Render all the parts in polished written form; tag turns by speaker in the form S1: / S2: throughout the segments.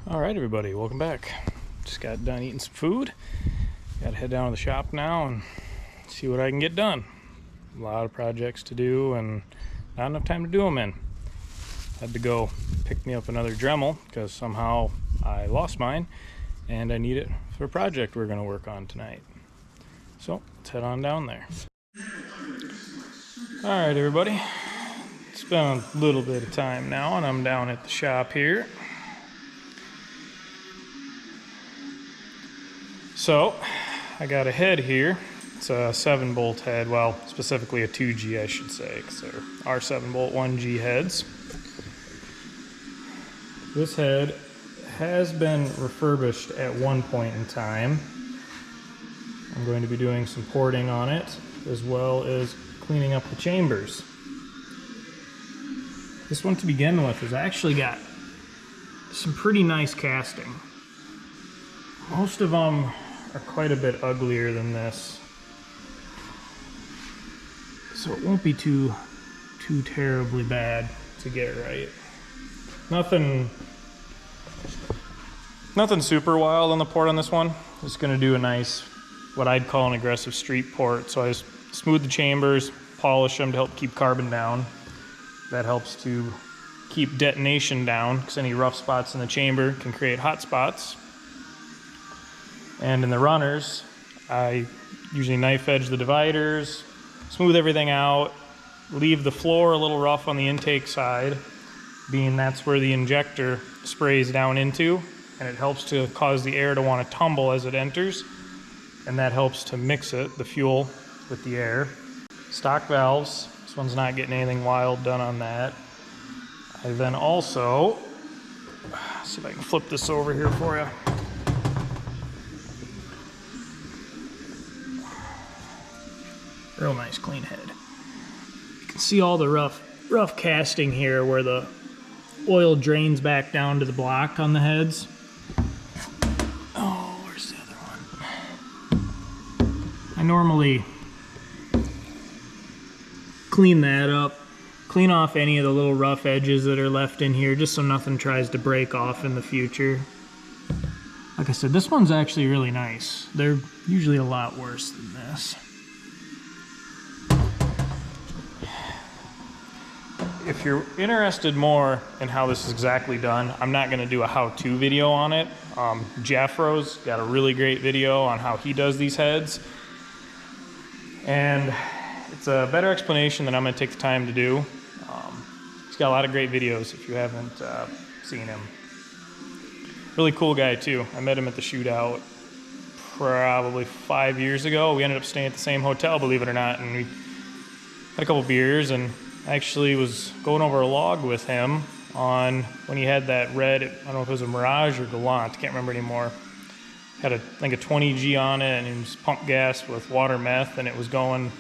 S1: All right, everybody, welcome back. Just got done eating some food. Got to head down to the shop now and see what I can get done. A lot of projects to do and not enough time to do them in. Had to go pick me up another Dremel because somehow I lost mine and I need it for a project we're going to work on tonight. So let's head on down there. All right, everybody. It's been a little bit of time now and I'm down at the shop here. So I got a head here. It's a 7-bolt head, well, specifically a 2G I should say, because there are 7-bolt 1G heads. This head has been refurbished at one point in time. I'm going to be doing some porting on it, as well as cleaning up the chambers. This one to begin with has actually got some pretty nice casting. Most of them are quite a bit uglier than this, so it won't be too terribly bad to get right. Nothing super wild on the port on this one. Just gonna do a nice, what I'd call an aggressive street port. So I just smooth the chambers, polish them to help keep carbon down. That helps to keep detonation down because any rough spots in the chamber can create hot spots. And in the runners, I usually knife edge the dividers, smooth everything out, leave the floor a little rough on the intake side, being that's where the injector sprays down into, and it helps to cause the air to want to tumble as it enters, and that helps to mix it, the fuel, with the air. Stock valves, this one's not getting anything wild done on that. I then also, see if I can flip this over here for you. Real nice clean head. You can see all the rough casting here where the oil drains back down to the block on the heads. Oh, where's the other one? I normally clean that up, clean off any of the little rough edges that are left in here just so nothing tries to break off in the future. Like I said, this one's actually really nice. They're usually a lot worse than this. If you're interested more in how this is exactly done, I'm not going to do a how-to video on it. Jeffro's got a really great video on how he does these heads. And it's a better explanation than I'm going to take the time to do. He's got a lot of great videos if you haven't seen him. Really cool guy too. I met him at the shootout probably 5 years ago. We ended up staying at the same hotel, believe it or not, and we had a couple beers and actually was going over a log with him on when he had that red, I don't know if it was a Mirage or Gallant, can't remember anymore. Had I think a 20G on it and it was pump gas with water meth and it was doing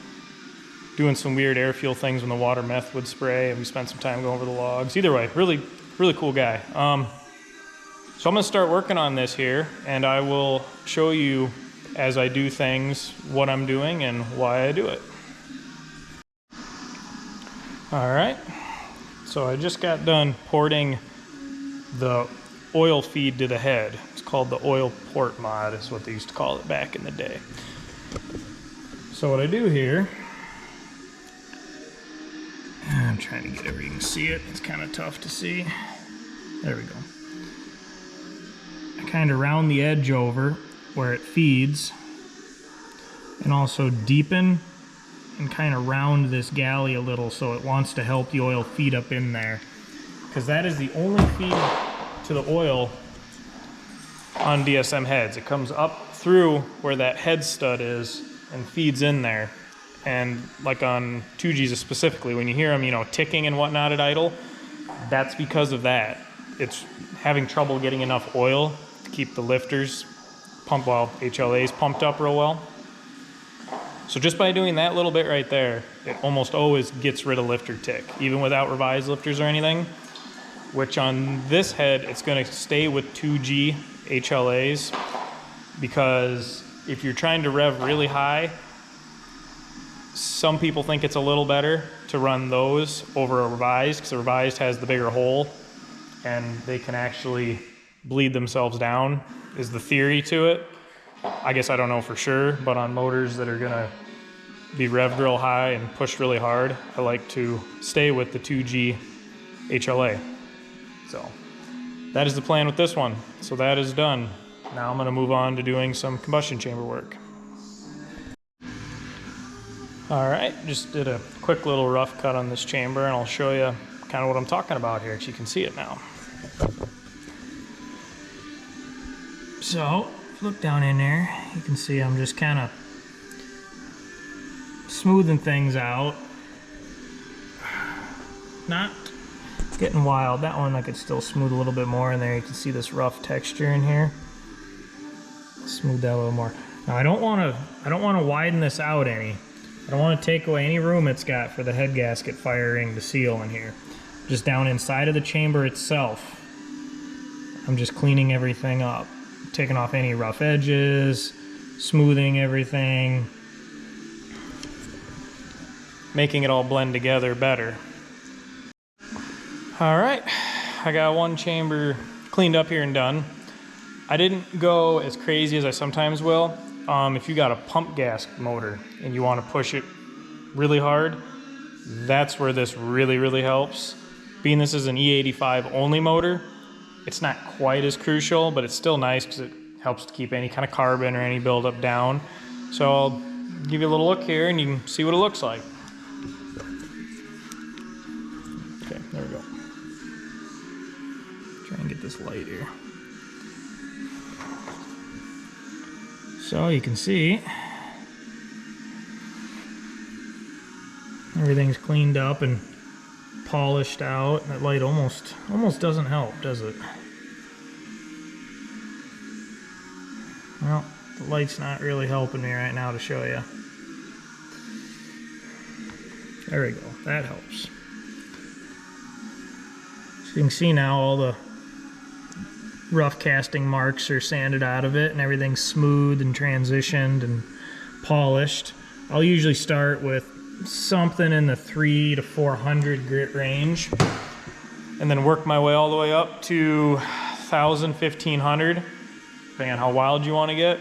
S1: some weird air fuel things when the water meth would spray, and we spent some time going over the logs. Either way, really cool guy. So I'm gonna start working on this here and I will show you as I do things what I'm doing and why I do it. All right, so I just got done porting the oil feed to the head. It's called the oil port mod, is what they used to call it back in the day. So what I do here, I'm trying to get it where you can see it. It's kind of tough to see. There we go. I kind of round the edge over where it feeds and also deepen and kind of round this galley a little so it wants to help the oil feed up in there, because that is the only feed to the oil on DSM heads. It comes up through where that head stud is and feeds in there. And like on 2Gs specifically, when you hear them, you know, ticking and whatnot at idle, that's because of that. It's having trouble getting enough oil to keep the lifters HLAs pumped up real well. So just by doing that little bit right there, it almost always gets rid of lifter tick, even without revised lifters or anything, which on this head, it's gonna stay with 2G HLAs, because if you're trying to rev really high, some people think it's a little better to run those over a revised, because the revised has the bigger hole and they can actually bleed themselves down is the theory to it. I guess I don't know for sure, but on motors that are gonna be revved real high and pushed really hard, I like to stay with the 2G HLA. So that is the plan with this one. So that is done. Now I'm gonna move on to doing some combustion chamber work. All right, just did a quick little rough cut on this chamber, and I'll show you kind of what I'm talking about here, so you can see it now. So, if you look down in there, you can see I'm just kind of smoothing things out. Not getting wild. That one I could still smooth a little bit more in there. You can see this rough texture in here. Smooth that a little more. Now I don't want to widen this out any. I don't want to take away any room it's got for the head gasket fire ring to seal in here. Just down inside of the chamber itself, I'm just cleaning everything up. Taking off any rough edges, smoothing everything, making it all blend together better. All right, I got one chamber cleaned up here and done. I didn't go as crazy as I sometimes will. If you got a pump gas motor and you want to push it really hard, that's where this really helps. Being this is an E85 only motor, it's not quite as crucial, but it's still nice because it helps to keep any kind of carbon or any buildup down. So I'll give you a little look here and you can see what it looks like. Okay, there we go. Try and get this light here. So you can see everything's cleaned up and polished out. That light almost doesn't help, does it? Well, the light's not really helping me right now to show you. There we go, that helps. So you can see now all the rough casting marks are sanded out of it and everything's smooth and transitioned and polished. I'll usually start with something in the 300 to 400 grit range and then work my way all the way up to 1,000, 1,500, depending on how wild you want to get,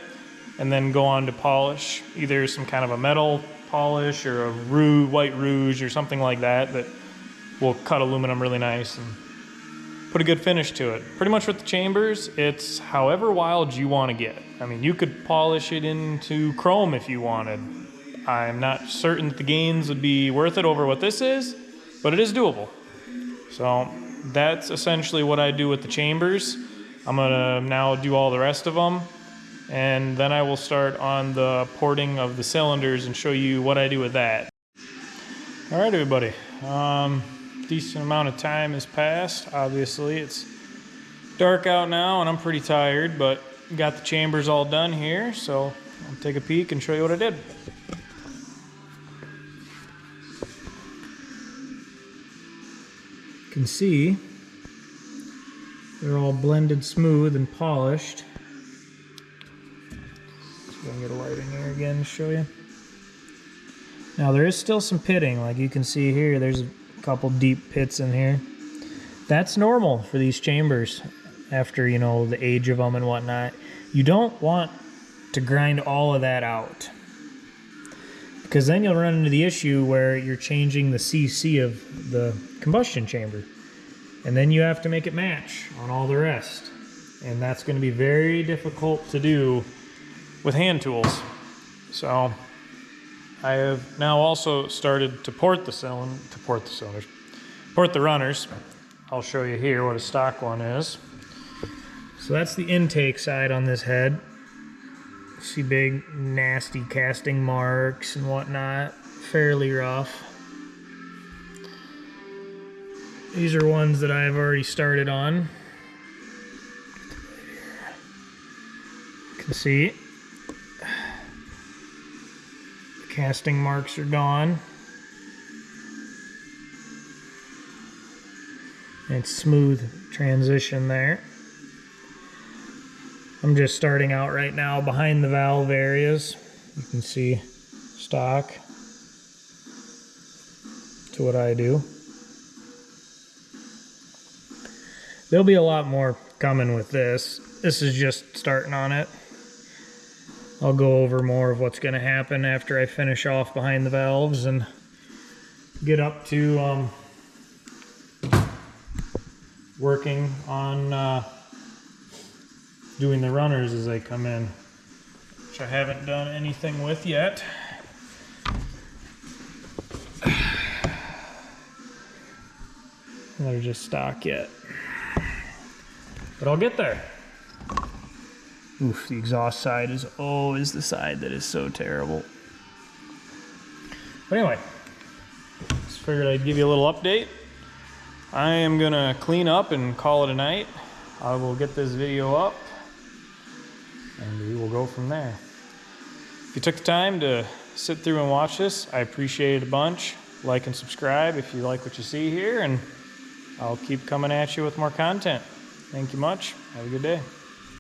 S1: and then go on to polish either some kind of a metal polish or a white rouge or something like that that will cut aluminum really nice and put a good finish to it. Pretty much with the chambers, it's however wild you want to get. I mean, you could polish it into chrome if you wanted. I'm not certain that the gains would be worth it over what this is, but it is doable. So that's essentially what I do with the chambers. I'm gonna now do all the rest of them, and then I will start on the porting of the cylinders and show you what I do with that. All right, everybody. Decent amount of time has passed. Obviously, it's dark out now and I'm pretty tired, but got the chambers all done here, so I'll take a peek and show you what I did. You can see they're all blended smooth and polished. Just gonna get a light in here again to show you. Now there is still some pitting, like you can see here, there's a couple deep pits in here. That's normal for these chambers after, you know, the age of them and whatnot. You don't want to grind all of that out, because then you'll run into the issue where you're changing the CC of the combustion chamber, and then you have to make it match on all the rest, and that's going to be very difficult to do with hand tools. So I have now also started to port the runners. I'll show you here what a stock one is. So that's the intake side on this head. You see big nasty casting marks and whatnot, fairly rough. These are ones that I've already started on. You can see the casting marks are gone. And it's smooth transition there. I'm just starting out right now behind the valve areas. You can see stock to what I do. There'll be a lot more coming with this. This is just starting on it. I'll go over more of what's going to happen after I finish off behind the valves and get up to working on doing the runners as they come in, which I haven't done anything with yet. They're just stock yet, but I'll get there. Oof, the exhaust side is always the side that is so terrible. But anyway, just figured I'd give you a little update. I am gonna clean up and call it a night. I will get this video up and we will go from there. If you took the time to sit through and watch this, I appreciate it a bunch. Like and subscribe if you like what you see here, and I'll keep coming at you with more content. Thank you much. Have a good day.